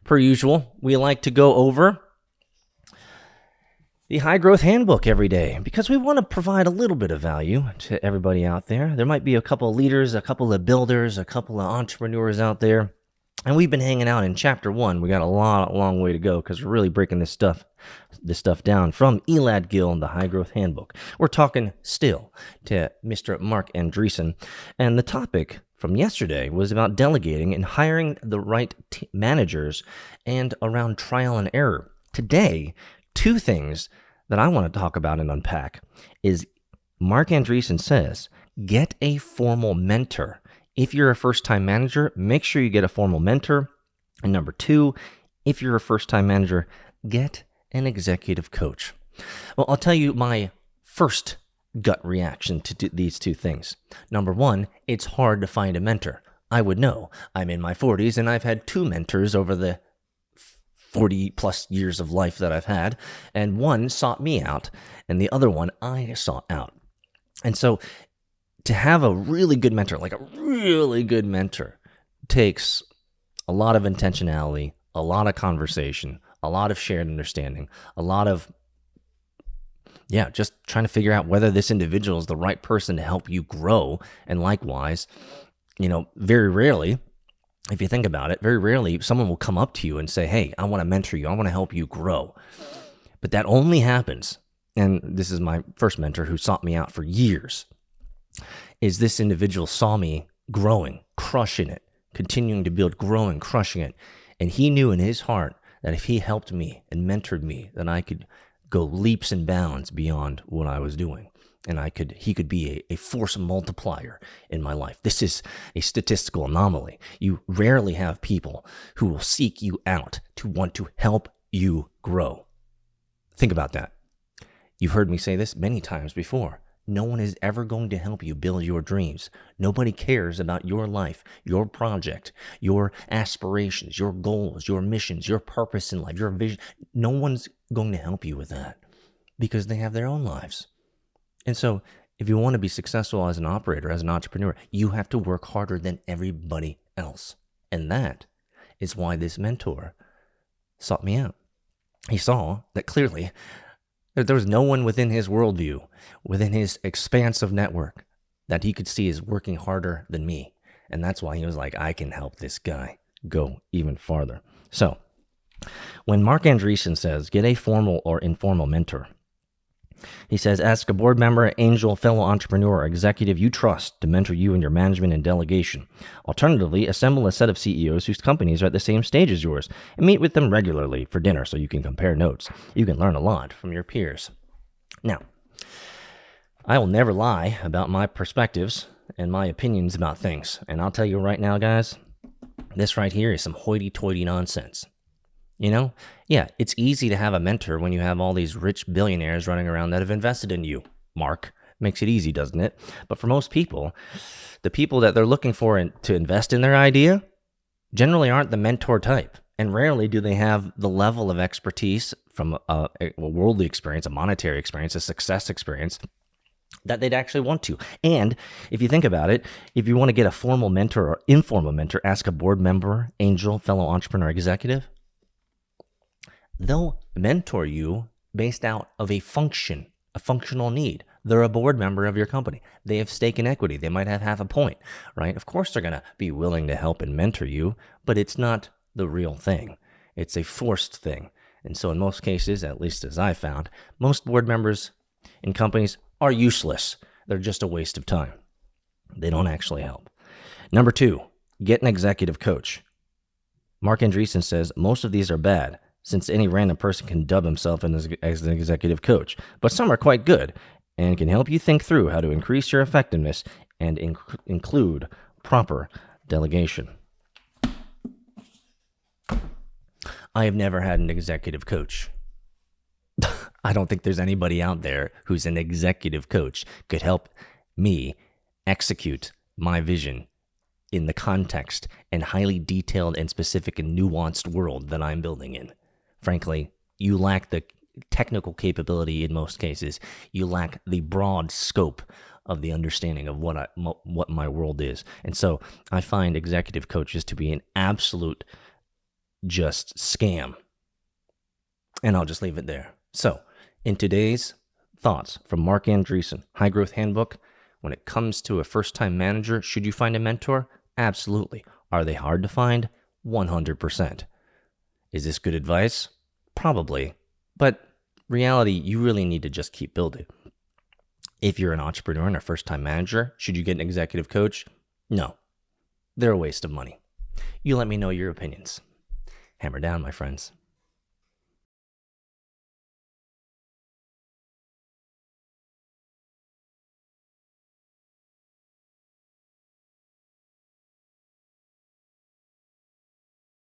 Per usual, we like to go over the High Growth Handbook every day because we want to provide a little bit of value to everybody out there. There might be a couple of leaders, a couple of builders, a couple of entrepreneurs out there. And we've been hanging out in chapter 1. We got a long way to go because we're really breaking this stuff down from Elad Gil and the High Growth Handbook. We're talking still to Mr. Mark Andreessen. And the topic from yesterday was about delegating and hiring the right managers and around trial and error. Today, two things that I want to talk about and unpack is Mark Andreessen says, get a formal mentor. If you're a first-time manager, make sure you get a formal mentor. And number 2, if you're a first-time manager, get an executive coach. Well, I'll tell you my first gut reaction to these two things. Number 1, it's hard to find a mentor. I would know. I'm in my 40s and I've had 2 mentors over the 40 plus years of life that I've had, and one sought me out and the other one I sought out. And so to have a really good mentor, like a really good mentor, takes a lot of intentionality, a lot of conversation, a lot of shared understanding, a lot of, just trying to figure out whether this individual is the right person to help you grow. And likewise, very rarely, if you think about it, very rarely someone will come up to you and say, hey, I want to mentor you. I want to help you grow. But that only happens, and this is my first mentor who sought me out for years, is this individual saw me growing, crushing it, continuing to build, growing, crushing it. And he knew in his heart that if he helped me and mentored me, then I could go leaps and bounds beyond what I was doing. And he could be a force multiplier in my life. This is a statistical anomaly. You rarely have people who will seek you out to want to help you grow. Think about that. You've heard me say this many times before. No one is ever going to help you build your dreams. Nobody cares about your life, your project, your aspirations, your goals, your missions, your purpose in life, your vision. No one's going to help you with that because they have their own lives. And so if you want to be successful as an operator, as an entrepreneur, you have to work harder than everybody else. And that is why this mentor sought me out. He saw that clearly there was no one within his worldview, within his expansive network, that he could see is working harder than me. And that's why he was like, I can help this guy go even farther. So when Mark Andreessen says, get a formal or informal mentor, he says, ask a board member, angel, fellow entrepreneur, or executive you trust to mentor you in your management and delegation. Alternatively, assemble a set of CEOs whose companies are at the same stage as yours and meet with them regularly for dinner so you can compare notes. You can learn a lot from your peers. Now, I will never lie about my perspectives and my opinions about things. And I'll tell you right now, guys, this right here is some hoity-toity nonsense. It's easy to have a mentor when you have all these rich billionaires running around that have invested in you. Mark, makes it easy, doesn't it? But for most people, the people that they're looking for to invest in their idea generally aren't the mentor type. And rarely do they have the level of expertise from a worldly experience, a monetary experience, a success experience that they'd actually want to. And if you think about it, if you want to get a formal mentor or informal mentor, ask a board member, angel, fellow entrepreneur, executive. They'll mentor you based out of a functional need. They're a board member of your company. They have stake in equity. They might have half a point, right? Of course, they're going to be willing to help and mentor you, but it's not the real thing. It's a forced thing. And so in most cases, at least as I found, most board members in companies are useless. They're just a waste of time. They don't actually help. Number 2, get an executive coach. Mark Andreessen says most of these are bad, since any random person can dub himself as an executive coach. But some are quite good and can help you think through how to increase your effectiveness and include proper delegation. I have never had an executive coach. I don't think there's anybody out there who's an executive coach could help me execute my vision in the context and highly detailed and specific and nuanced world that I'm building in. Frankly, you lack the technical capability in most cases. You lack the broad scope of the understanding of what my world is. And so I find executive coaches to be an absolute just scam. And I'll just leave it there. So, in today's thoughts from Mark Andreessen, High Growth Handbook, when it comes to a first-time manager, should you find a mentor? Absolutely. Are they hard to find? 100%. Is this good advice? Probably. But reality, you really need to just keep building. If you're an entrepreneur and a first-time manager, should you get an executive coach? No. They're a waste of money. You let me know your opinions. Hammer down, my friends.